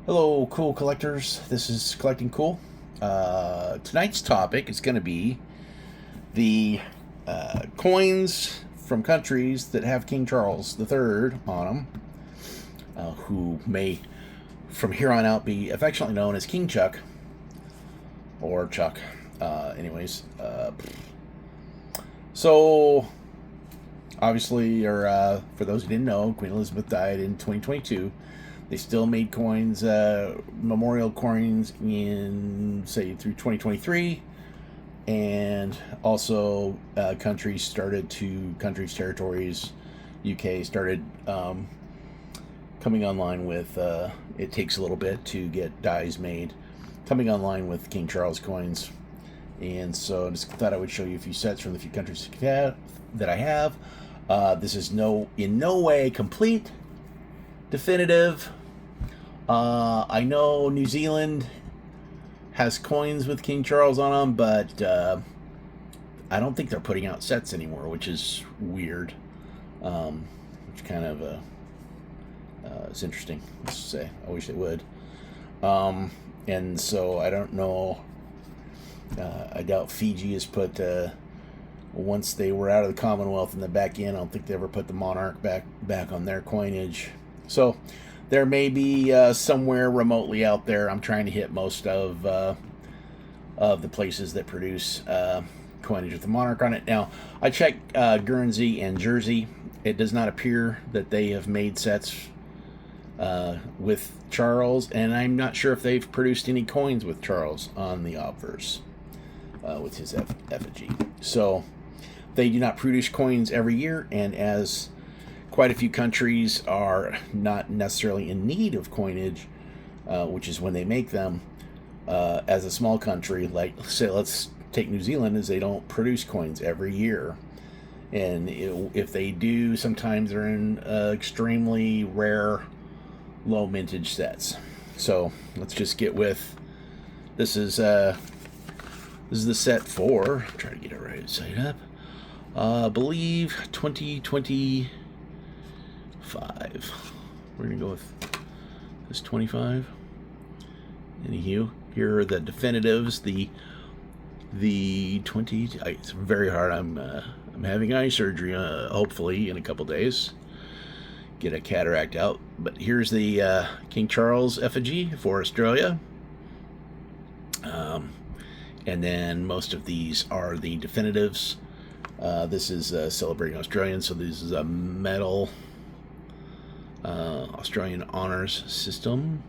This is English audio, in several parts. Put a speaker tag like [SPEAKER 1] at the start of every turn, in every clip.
[SPEAKER 1] Hello, cool collectors. This is Collecting Cool. Tonight's topic is going to be the coins from countries that have King Charles III on them, who may, from here on out, be affectionately known as King Chuck or Chuck. Anyways, so obviously, or for those who didn't know, Queen Elizabeth died in 2022. They still made coins, memorial coins, in say through 2023, and also countries, territories, UK started coming online with. It takes a little bit to get dies made, coming online with King Charles coins, and so I just thought I would show you a few sets from the few countries that I have. This is in no way complete, definitive. I know New Zealand has coins with King Charles on them, but I don't think they're putting out sets anymore, which is weird. Which kind of is interesting. Let's say I wish they would. And so I don't know. I doubt Fiji has put. Once they were out of the Commonwealth and the back in, I don't think they ever put the monarch back on their coinage. So there may be somewhere remotely out there. I'm trying to hit most of the places that produce coinage with the monarch on it. Now, I checked Guernsey and Jersey. It does not appear that they have made sets with Charles, and I'm not sure if they've produced any coins with Charles on the obverse with his effigy. So they do not produce coins every year, and as quite a few countries are not necessarily in need of coinage, which is when they make them. As a small country, like say, let's take New Zealand, as they don't produce coins every year, and if they do, sometimes they're in extremely rare, low mintage sets. So let's just get with this is the set for. Try to get it right side up. I believe 2020. We're gonna go with this 25. Anywho, here are the definitives. The 20. It's very hard. I'm having eye surgery. Hopefully in a couple days, get a cataract out. But here's the King Charles effigy for Australia. And then most of these are the definitives. This is celebrating Australian, so this is a medal. Australian Honours System,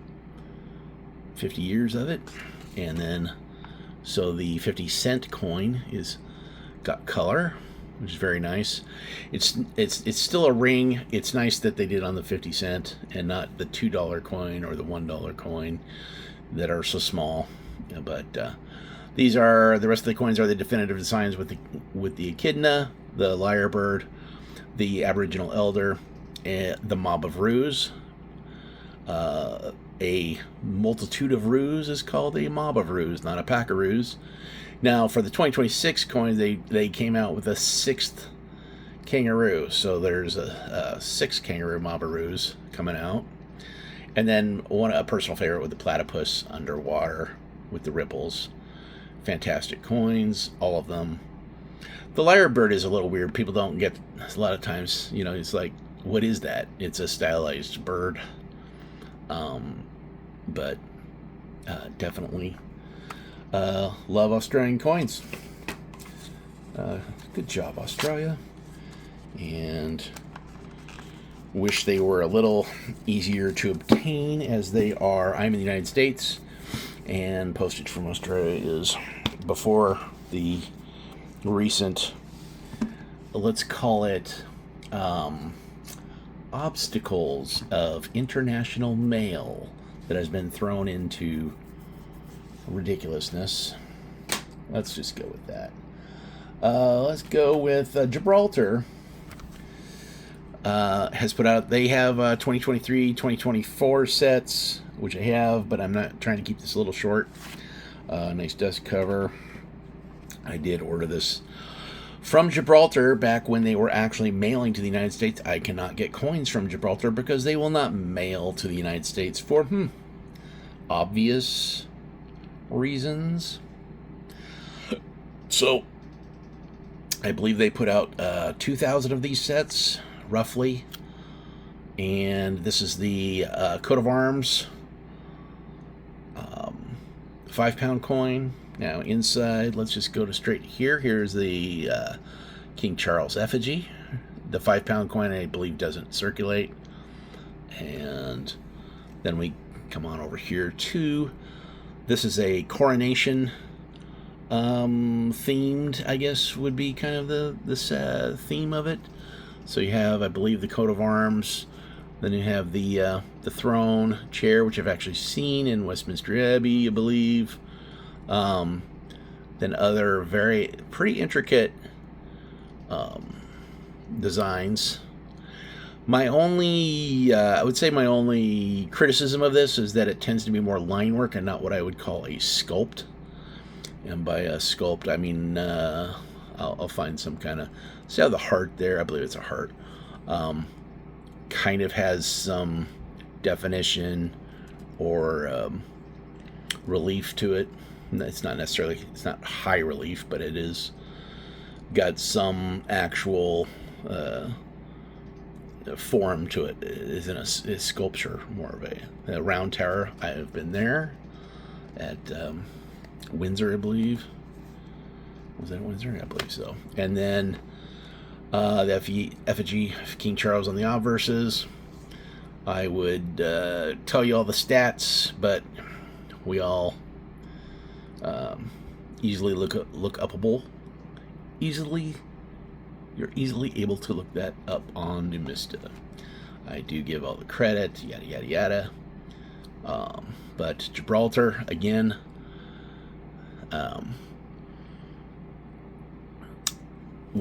[SPEAKER 1] 50 years of it, and then so the 50-cent coin is got color, which is very nice. It's still a ring. It's nice that they did on the 50 cent and not the $2 coin or the $1 coin that are so small. But these are the rest of the coins are the definitive designs with the echidna, the lyrebird, the Aboriginal elder, the mob of roos. A multitude of roos is called a mob of roos, not a pack of roos. Now, for the 2026 coin, they came out with a sixth kangaroo. So there's a sixth kangaroo mob of roos coming out. And then a personal favorite with the platypus underwater with the ripples. Fantastic coins, all of them. The lyrebird is a little weird. People don't get, a lot of times, it's like, what is that? It's a stylized bird. But definitely love Australian coins. Good job, Australia. And wish they were a little easier to obtain, as they are. I'm in the United States, and postage from Australia is before the recent, let's call it, obstacles of international mail that has been thrown into ridiculousness. Let's just go with that. Let's go with Gibraltar. Has put out, they have 2023, 2024 sets, which I have, but I'm not trying to keep this a little short. Nice dust cover. I did order this from Gibraltar back when they were actually mailing to the United States. I cannot get coins from Gibraltar because they will not mail to the United States for obvious reasons. So I believe they put out 2,000 of these sets, roughly. And this is the coat of arms, 5-pound coin. Now inside, let's just go to straight here. Here's the King Charles effigy. The 5-pound coin, I believe, doesn't circulate. And then we come on over here to, this is a coronation themed, I guess would be kind of the theme of it. So you have, I believe, the coat of arms. Then you have the throne chair, which I've actually seen in Westminster Abbey, I believe. Then other pretty intricate designs. My only, I would say my only criticism of this is that it tends to be more line work and not what I would call a sculpt. And by a sculpt, I mean, I'll find some kind of, see how the heart there, I believe it's a heart, kind of has some definition or relief to it. It's not necessarily, it's not high relief, but it is got some actual form to it. It isn't a sculpture, more of a round tower. I have been there at Windsor, I believe. Was that Windsor? I believe so. And then the effigy of King Charles on the obverses. I would tell you all the stats, but we all easily look upable. You're easily able to look that up on Numista. I do give all the credit, yada yada yada. But Gibraltar again. One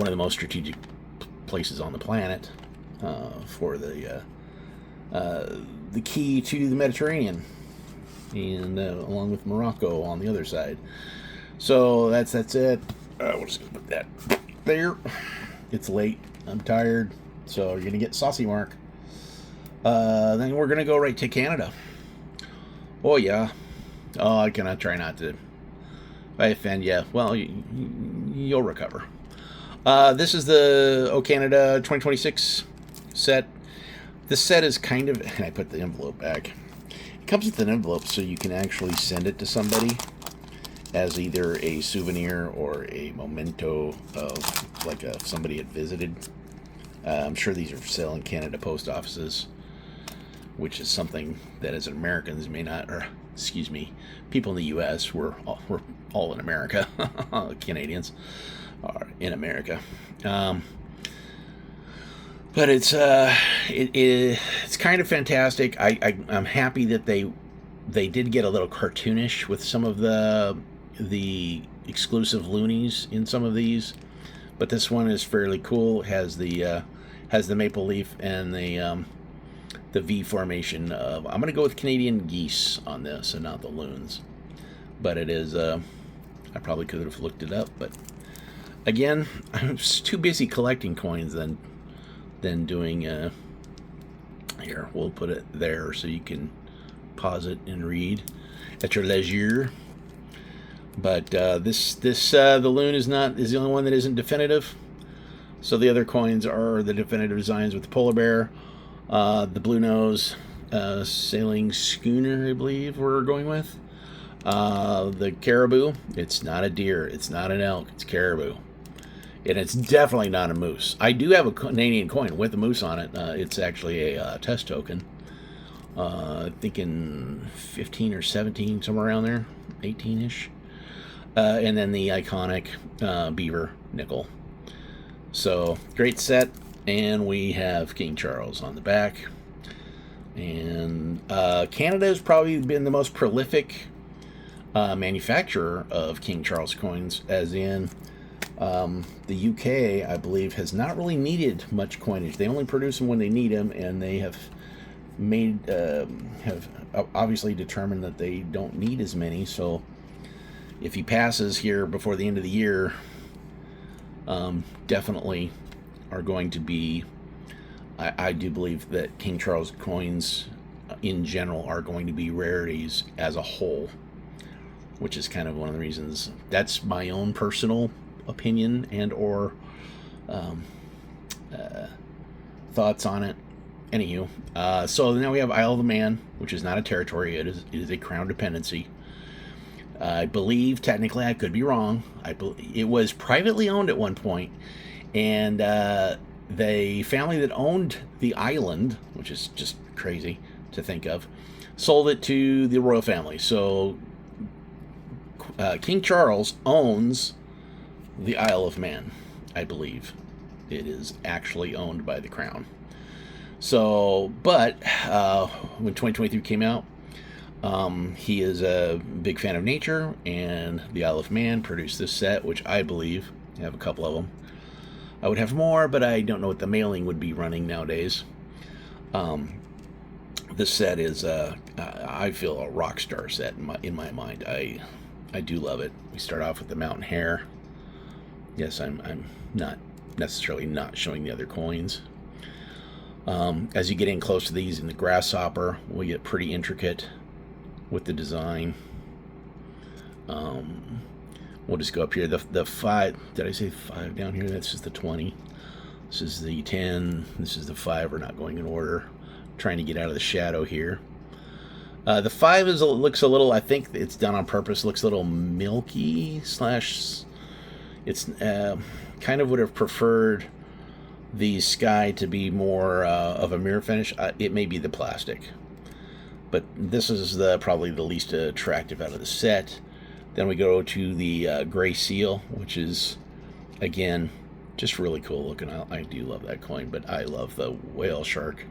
[SPEAKER 1] of the most strategic places on the planet for the key to the Mediterranean, and along with Morocco on the other side. So that's it. We'll just put that there. It's late. I'm tired, so you're gonna get saucy Mark. Then we're gonna go right to Canada. Oh yeah. Oh, I cannot try not to. If I offend you, well, you'll recover. This is the O Canada 2026 set. This set is kind of, and I put the envelope back. It comes with an envelope so you can actually send it to somebody as either a souvenir or a memento of, like, if somebody had visited. I'm sure these are for sale in Canada post offices, which is something that as Americans may not, or excuse me, people in the U.S. we're all in America. Canadians are in America. But it's kind of fantastic. I'm happy that they did get a little cartoonish with some of the exclusive loonies in some of these, but this one is fairly cool. It has the maple leaf and the V formation of, I'm gonna go with Canadian geese on this and not the loons, but it is I probably could have looked it up, but again, I'm just too busy collecting coins than doing here, we'll put it there so you can pause it and read at your leisure. But this the loon is the only one that isn't definitive. So the other coins are the definitive designs with the polar bear, the blue nose sailing schooner, I believe we're going with, the caribou. It's not a deer, it's not an elk, it's caribou. And it's definitely not a moose. I do have a Canadian coin with a moose on it. It's actually a test token. I think in 15 or 17, somewhere around there, 18-ish. And then the iconic beaver nickel. So, great set. And we have King Charles on the back. And Canada has probably been the most prolific manufacturer of King Charles coins, as in the UK, I believe, has not really needed much coinage. They only produce them when they need them, and they have have obviously determined that they don't need as many. So if he passes here before the end of the year, definitely are going to be, I do believe that King Charles coins in general are going to be rarities as a whole, which is kind of one of the reasons. That's my own personal opinion and or thoughts on it. Anywho, so now we have Isle of the Man, which is not a territory. It is a crown dependency. I believe, technically, I could be wrong. It was privately owned at one point, and the family that owned the island, which is just crazy to think of, sold it to the royal family. So King Charles owns the Isle of Man, I believe. It is actually owned by the crown. So, but when 2023 came out, he is a big fan of nature, and the Isle of Man produced this set, which I believe, I have a couple of them. I would have more, but I don't know what the mailing would be running nowadays. This set is, I feel, a rock star set in my mind. I do love it. We start off with the mountain hare. Yes, I'm not necessarily not showing the other coins. As you get in close to these in the grasshopper, we get pretty intricate with the design. We'll just go up here. The 5, did I say 5 down here? This is the 20. This is the 10. This is the 5. We're not going in order. Trying to get out of the shadow here. The 5 looks a little, I think it's done on purpose, looks a little milky / it's kind of would have preferred the sky to be more of a mirror finish. It may be the plastic, but this is probably the least attractive out of the set. Then we go to the gray seal, which is, again, just really cool looking. I do love that coin, but I love the whale shark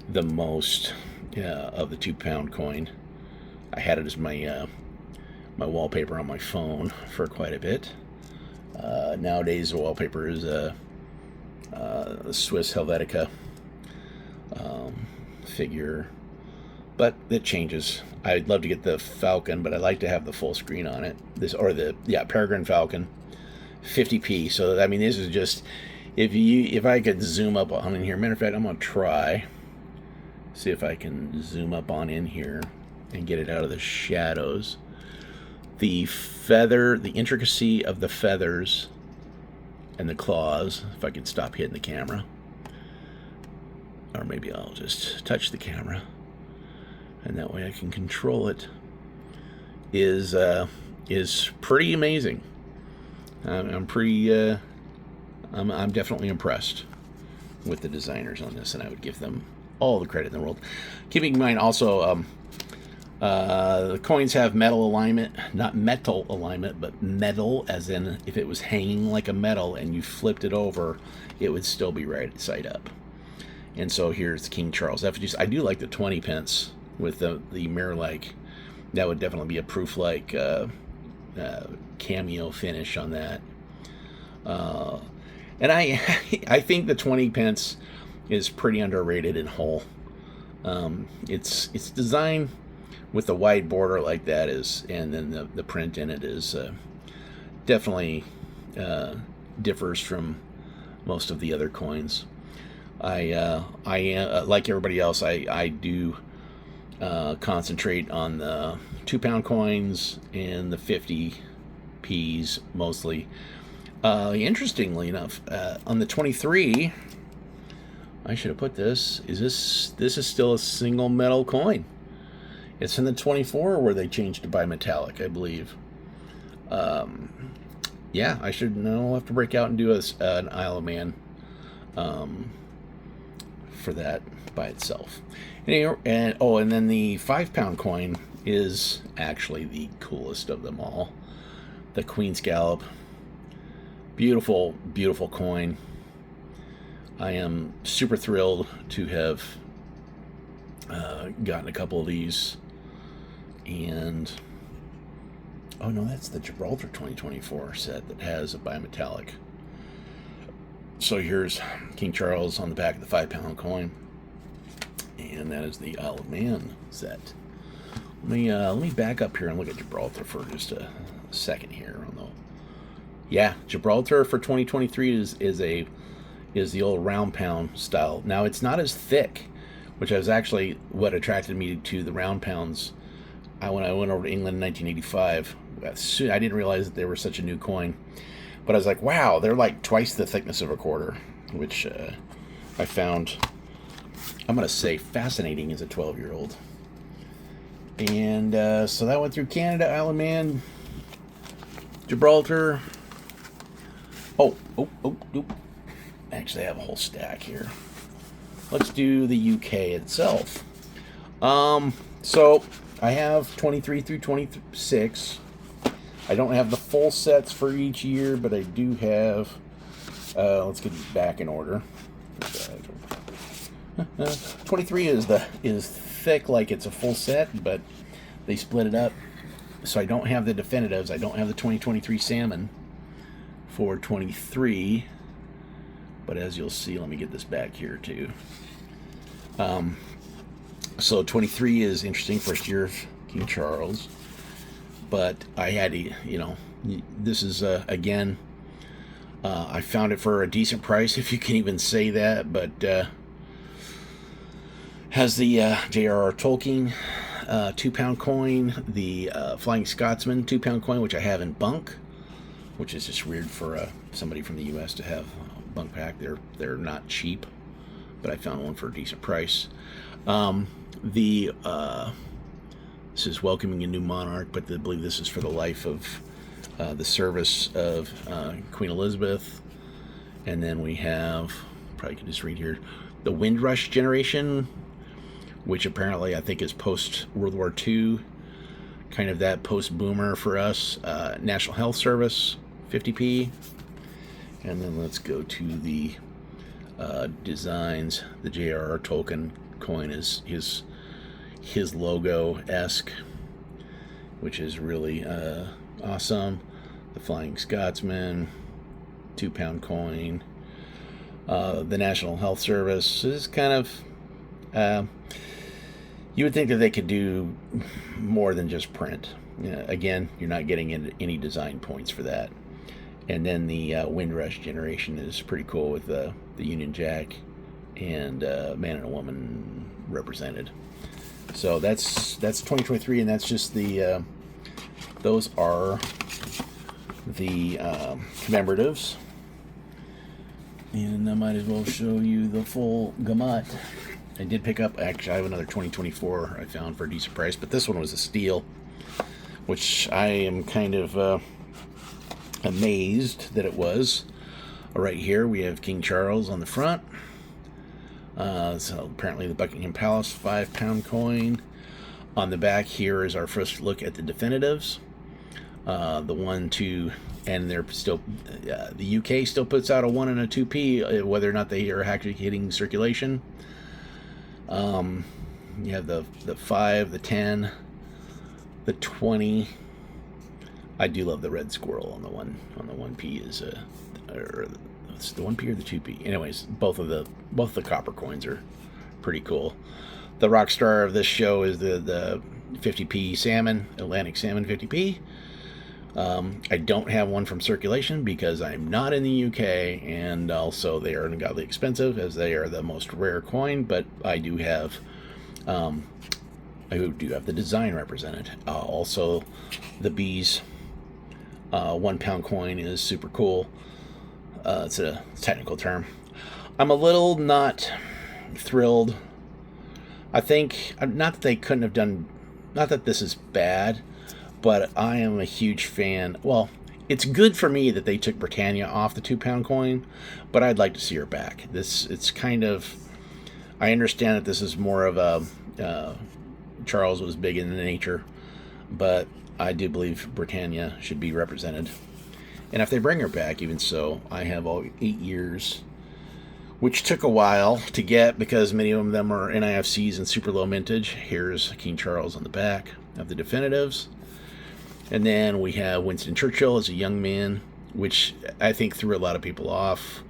[SPEAKER 1] the most of the 2-pound coin. I had it as my my wallpaper on my phone for quite a bit. Nowadays, the wallpaper is a Swiss Helvetica figure, but it changes. I'd love to get the Falcon, but I like to have the full screen on it. Peregrine Falcon, 50p. So I mean, this is just if I could zoom up on in here. Matter of fact, I'm gonna try see if I can zoom up on in here and get it out of the shadows. The feather, the intricacy of the feathers and the claws, if I could stop hitting the camera. Or maybe I'll just touch the camera, and that way I can control it, is pretty amazing. I'm definitely impressed with the designers on this, and I would give them all the credit in the world. Keeping in mind also, the coins have metal alignment, not metal alignment, but metal, as in if it was hanging like a metal and you flipped it over, it would still be right side up. And so here's King Charles effigies. I do like the 20 pence with the mirror-like. That would definitely be a proof-like cameo finish on that. And I think the 20 pence is pretty underrated in whole. It's designed with the wide border like that and then the print in it is definitely differs from most of the other coins. I like everybody else. I do concentrate on the 2-pound coins and the 50p's mostly. Interestingly enough, on the 23, I should have put this. This is still a single metal coin. It's in the 24 where they changed to bimetallic, I believe. Yeah, I should know. I'll have to break out and do an Isle of Man for that by itself. And then the 5-pound coin is actually the coolest of them all. The Queen Scallop. Beautiful, beautiful coin. I am super thrilled to have gotten a couple of these. And oh no, that's the Gibraltar 2024 set that has a bimetallic. So here's King Charles on the back of the 5-pound coin, and that is the Isle of Man set. Let me back up here and look at Gibraltar for just a second here. Yeah, Gibraltar for 2023 is the old round pound style. Now it's not as thick which was actually what attracted me to the round pounds. When I went over to England in 1985, I didn't realize that they were such a new coin. But I was like, wow, they're like twice the thickness of a quarter, which I found, I'm going to say, fascinating as a 12-year-old. And so that went through Canada, Isle of Man, Gibraltar. Oh. Actually, I have a whole stack here. Let's do the UK itself. So I have 23 through 26. I don't have the full sets for each year, but I do have, let's get these back in order. 23 is thick like it's a full set, but they split it up. So I don't have the definitives. I don't have the 2023 salmon for 23. But as you'll see, let me get this back here too. So 23 is interesting, first year of King Charles. But I had to, this is, again, I found it for a decent price, if you can even say that, but has the J.R.R. Tolkien 2-pound coin, the Flying Scotsman 2-pound coin, which I have in bunk, which is just weird for somebody from the U.S. to have a bunk pack. They're not cheap, but I found one for a decent price. This is welcoming a new monarch, but I believe this is for the life of the service of Queen Elizabeth. And then we have, probably can just read here, the Windrush generation, which apparently I think is post-World War II, kind of that post-boomer for us. National Health Service, 50p. And then let's go to the designs. The J.R.R. Tolkien coin is his logo-esque, which is really awesome. The Flying Scotsman 2-pound coin. The National Health Service is kind of, you would think that they could do more than just print. Again, you're not getting any design points for that. And then the Windrush generation is pretty cool with the Union Jack and man and a woman represented. So that's 2023, and that's just the those are the commemoratives. And I might as well show you the full gamut. I did pick up, actually I have another 2024 I found for a decent price, but this one was a steal, which I am kind of amazed that it was. Right here we have King Charles on the front. So apparently the Buckingham Palace 5-pound coin. On the back here is our first look at the definitives. The 1, 2, and they're still, the UK still puts out a 1 and a 2p, whether or not they are actually hitting circulation. You have the 5, the 10, the 20. I do love the red squirrel on the 1p is or it's the 1p or the 2p. Anyways, both the copper coins are pretty cool. The rock star of this show is the 50p salmon, Atlantic salmon 50p. I don't have one from circulation because I'm not in the UK, and also they are ungodly expensive as they are the most rare coin. But I do have the design represented. Also, the bees 1-pound coin is super cool. It's a technical term. I'm a little not thrilled. I think, not that they couldn't have done, not that this is bad, but I am a huge fan. Well, it's good for me that they took Britannia off the 2-pound coin, but I'd like to see her back. It's kind of, I understand that this is more of a, Charles was big in nature, but I do believe Britannia should be represented. And if they bring her back, even so, I have all 8 years, which took a while to get because many of them are NIFCs and super low mintage. Here's King Charles on the back of the definitives. And then we have Winston Churchill as a young man, which I think threw a lot of people off.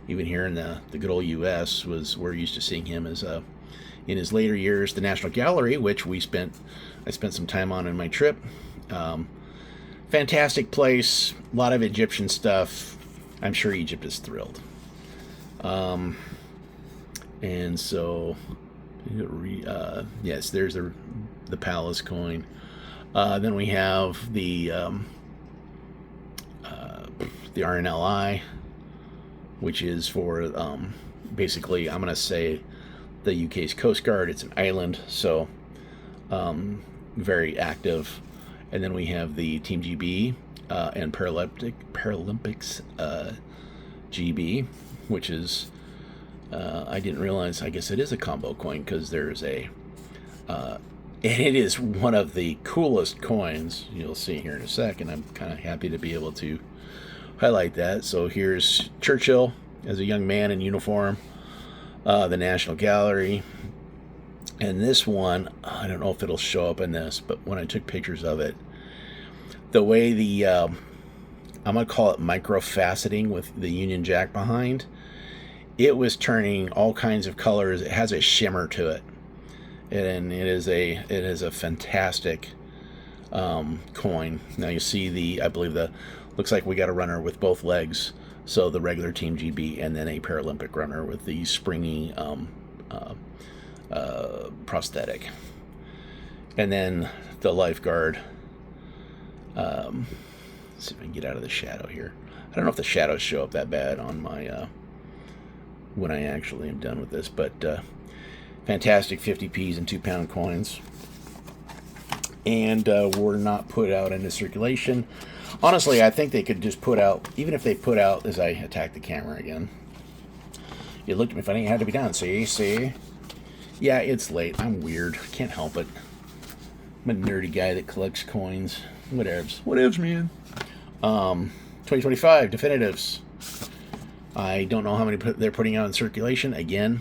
[SPEAKER 1] Even here in the good old U.S., we're used to seeing him as in his later years. The National Gallery, which I spent some time on in my trip. Fantastic place, a lot of Egyptian stuff. I'm sure Egypt is thrilled. And so Yes, there's the palace coin. Then we have the RNLI, which is for basically, I'm going to say, the UK's Coast Guard. It's an island, so very active. And then we have the Team GB and Paralympics GB, which is, I didn't realize, I guess it is a combo coin, because there's and it is one of the coolest coins you'll see here in a second. I'm kind of happy to be able to highlight that. So here's Churchill as a young man in uniform, the National Gallery. And this one, I don't know if it'll show up in this, but when I took pictures of it, the way I'm going to call it micro-faceting with the Union Jack behind, it was turning all kinds of colors. It has a shimmer to it. And it is a fantastic coin. Now you see I believe looks like we got a runner with both legs. So the regular Team GB, and then a Paralympic runner with the springy prosthetic. And then the lifeguard. Let's see if I can get out of the shadow here. I don't know if the shadows show up that bad on my when I actually am done with this, but fantastic 50p's and 2-pound coins. And were not put out into circulation. Honestly, I think they could just put out, even if they put out, as I attack the camera again. You looked at me funny, it had to be done. See? Yeah, it's late. I'm weird. Can't help it. I'm a nerdy guy that collects coins. Whatevs, man. 2025 definitives. I don't know how many they're putting out in circulation. Again,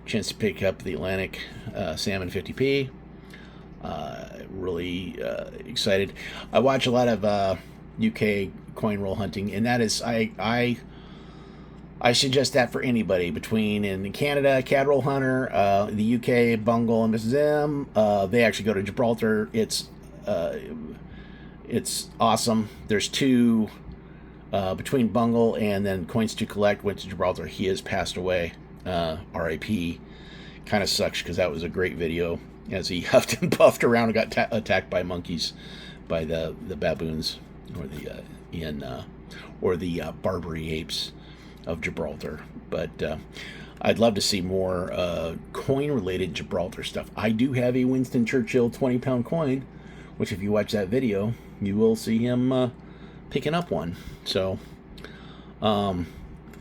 [SPEAKER 1] chance to pick up the Atlantic Salmon 50p. Really excited. I watch a lot of UK coin roll hunting, and that is I suggest that for anybody between in Canada, Cad Roll Hunter, the UK, Bungle and Mrs. M. They actually go to Gibraltar. It's awesome. There's two between Bungle and then Coins to Collect went to Gibraltar. He has passed away. R.I.P. Kind of sucks because that was a great video as he huffed and puffed around and got attacked by monkeys, by the baboons or the Barbary apes of Gibraltar. But I'd love to see more coin-related Gibraltar stuff. I do have a Winston Churchill 20-pound coin, which if you watch that video, you will see him picking up one. So,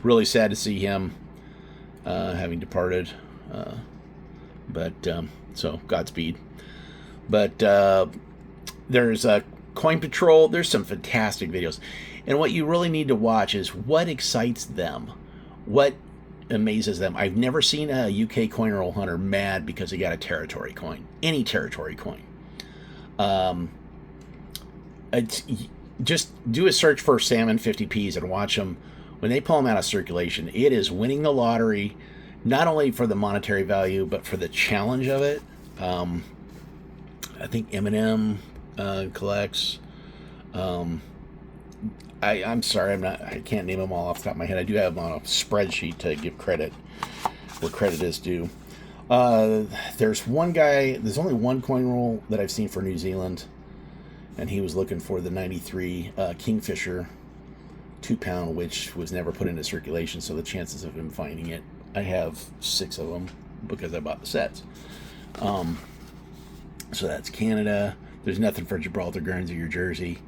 [SPEAKER 1] really sad to see him having departed. So Godspeed. But there's a Coin Patrol. There's some fantastic videos. And what you really need to watch is what excites them. What amazes them. I've never seen a UK coin roll hunter mad because he got a territory coin. Any territory coin. Just do a search for Salmon 50p's and watch them. When they pull them out of circulation, it is winning the lottery, not only for the monetary value, but for the challenge of it. I think Eminem collects. I'm sorry, I can't name them all off the top of my head. I do have them on a spreadsheet to give credit where credit is due. There's one guy, there's only one coin roll that I've seen for New Zealand, and he was looking for the 93 Kingfisher 2-pound, which was never put into circulation, so the chances of him finding it, I have 6 of them because I bought the sets. So that's Canada. There's nothing for Gibraltar, Guernsey, or Jersey.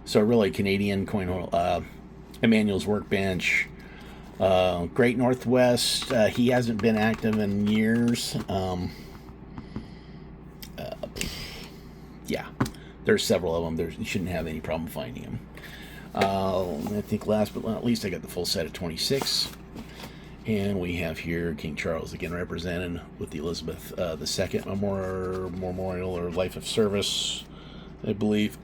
[SPEAKER 1] So really Canadian coin roll. Emmanuel's Workbench. Great Northwest. He hasn't been active in years. Yeah, there's several of them. You shouldn't have any problem finding them. I think last but not least, I got the full set of 26. And we have here King Charles again represented with the Elizabeth II Memorial or Life of Service, I believe.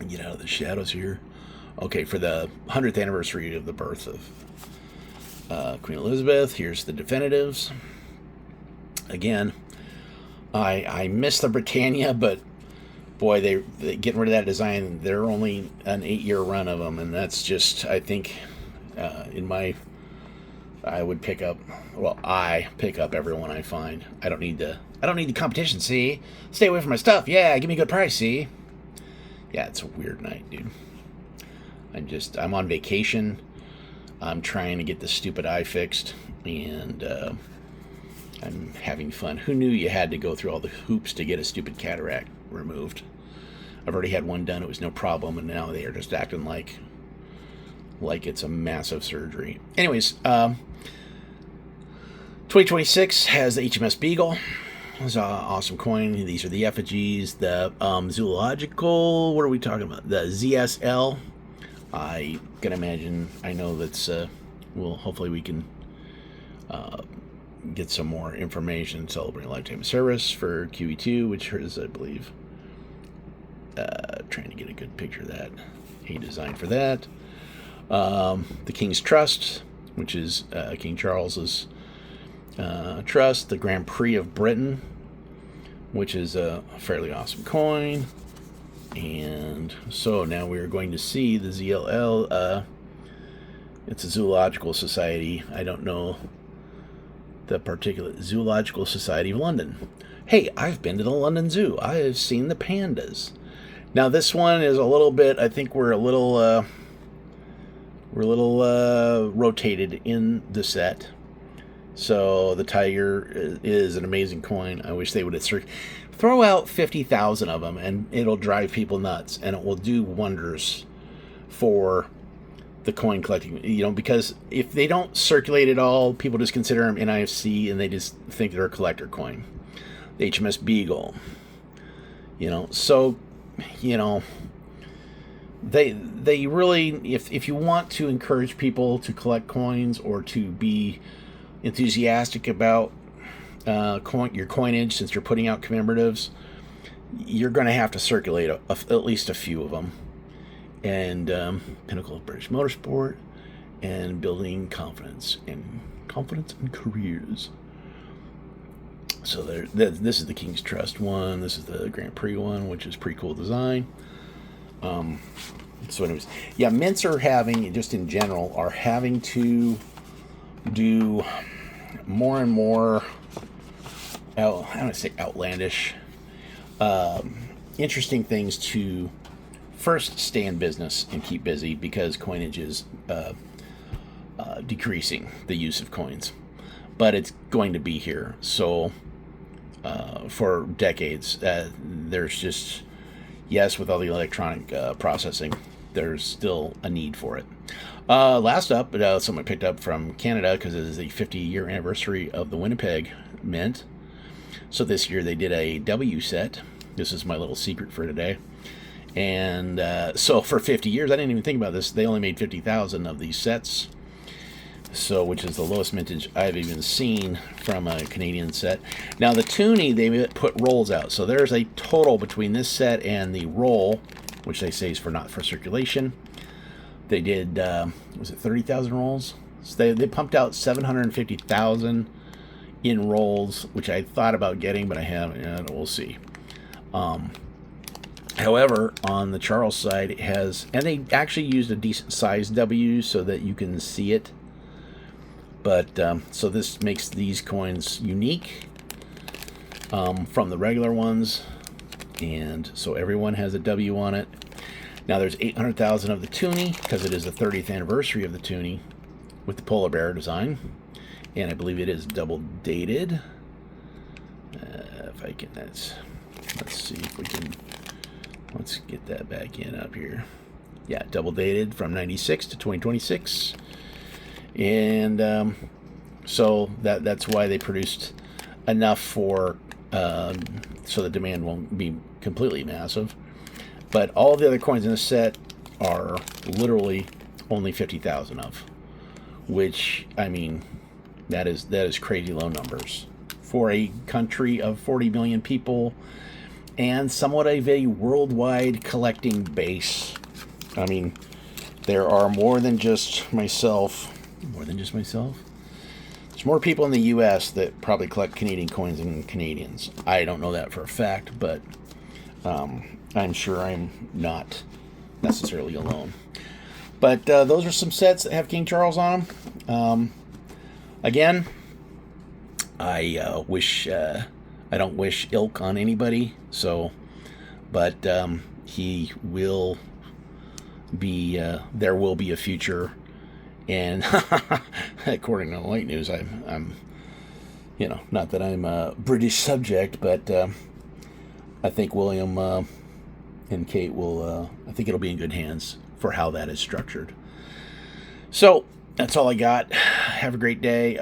[SPEAKER 1] Get out of the shadows here. Okay, for the 100th anniversary of the birth of Queen Elizabeth, here's the definitives. Again, I miss the Britannia, but boy, they getting rid of that design. They're only an 8-year run of them, and that's just, I think, I would pick up. Well, I pick up everyone I find. I don't need the competition. See, stay away from my stuff. Yeah, give me a good price. See. Yeah, it's a weird night, dude. I'm on vacation. I'm trying to get the stupid eye fixed, and I'm having fun. Who knew you had to go through all the hoops to get a stupid cataract removed? I've already had one done. It was no problem, and now they are just acting like it's a massive surgery. Anyways, 2026 has the HMS Beagle. It's an awesome coin. These are the effigies. The zoological, what are we talking about? The ZSL. I can imagine, I know that's, well, hopefully we can get some more information. Celebrating lifetime of service for QE2, which is, I believe, trying to get a good picture of that. He designed for that. The King's Trust, which is King Charles's trust. The Grand Prix of Britain, which is a fairly awesome coin. And so now we are going to see the ZLL. It's a Zoological Society. I don't know the particular Zoological Society of London. Hey, I've been to the London Zoo. I have seen the pandas. Now this one is a little bit, I think we're a little rotated in the set. So the tiger is an amazing coin. I wish they would have throw out 50,000 of them, and it'll drive people nuts, and it will do wonders for the coin collecting. Because if they don't circulate at all, people just consider them NIFC, and they just think they're a collector coin. The HMS Beagle. They really, if you want to encourage people to collect coins or to be enthusiastic about your coinage, since you're putting out commemoratives, you're going to have to circulate at least a few of them. And Pinnacle of British Motorsport, and building confidence in careers. So this is the King's Trust one. This is the Grand Prix one, which is pretty cool design. So anyways, yeah, mints are having, just in general, are having to do more and more, I don't want to say outlandish, interesting things to first stay in business and keep busy, because coinage is decreasing the use of coins. But it's going to be here. So for decades, there's just, yes, with all the electronic processing, there's still a need for it. Last up, someone picked up from Canada, because it is the 50-year anniversary of the Winnipeg Mint. So this year they did a W set. This is my little secret for today. And so for 50 years, I didn't even think about this, they only made 50,000 of these sets. So, which is the lowest mintage I've even seen from a Canadian set. Now the Toonie, they put rolls out. So there's a total between this set and the roll, which they say is not for circulation. They did, was it 30,000 rolls? So they pumped out 750,000 in rolls, which I thought about getting, but I haven't, and we'll see. However, on the Charles side, it has, and they actually used a decent size W so that you can see it. But, so this makes these coins unique from the regular ones. And so everyone has a W on it. Now there's 800,000 of the Toonie, because it is the 30th anniversary of the Toonie, with the polar bear design. And I believe it is double dated. If I can, let's see if we can, let's get that back in up here. Yeah, double dated from 96 to 2026. And so that's why they produced enough for, so the demand won't be completely massive. But all the other coins in the set are literally only 50,000 of, which, I mean, that is crazy low numbers for a country of 40 million people and somewhat of a worldwide collecting base. I mean, there are more than just myself. There's more people in the U.S. that probably collect Canadian coins than Canadians. I don't know that for a fact, but I'm sure I'm not necessarily alone. But those are some sets that have King Charles on them. Again, I don't wish ilk on anybody. So, but he will be. There will be a future, and according to Light News, I'm not that I'm a British subject, but I think William and Kate will. I think it'll be in good hands for how that is structured. So that's all I got. Have a great day.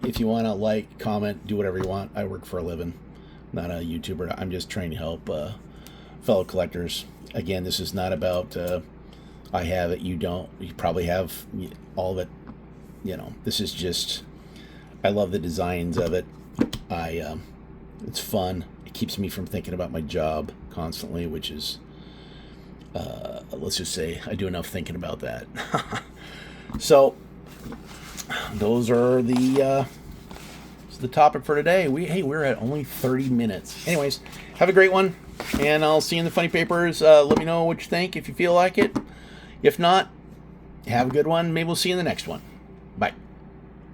[SPEAKER 1] If you want to like, comment, do whatever you want. I work for a living, not a YouTuber. I'm just trying to help fellow collectors. Again, this is not about I have it, you don't. You probably have all of it. This is just, I love the designs of it. It's fun. It keeps me from thinking about my job constantly, which is, let's just say I do enough thinking about that. So those are the topic for today. We're at only 30 minutes. Anyways, have a great one, and I'll see you in the funny papers. Let me know what you think if you feel like it. If not, have a good one. Maybe we'll see you in the next one.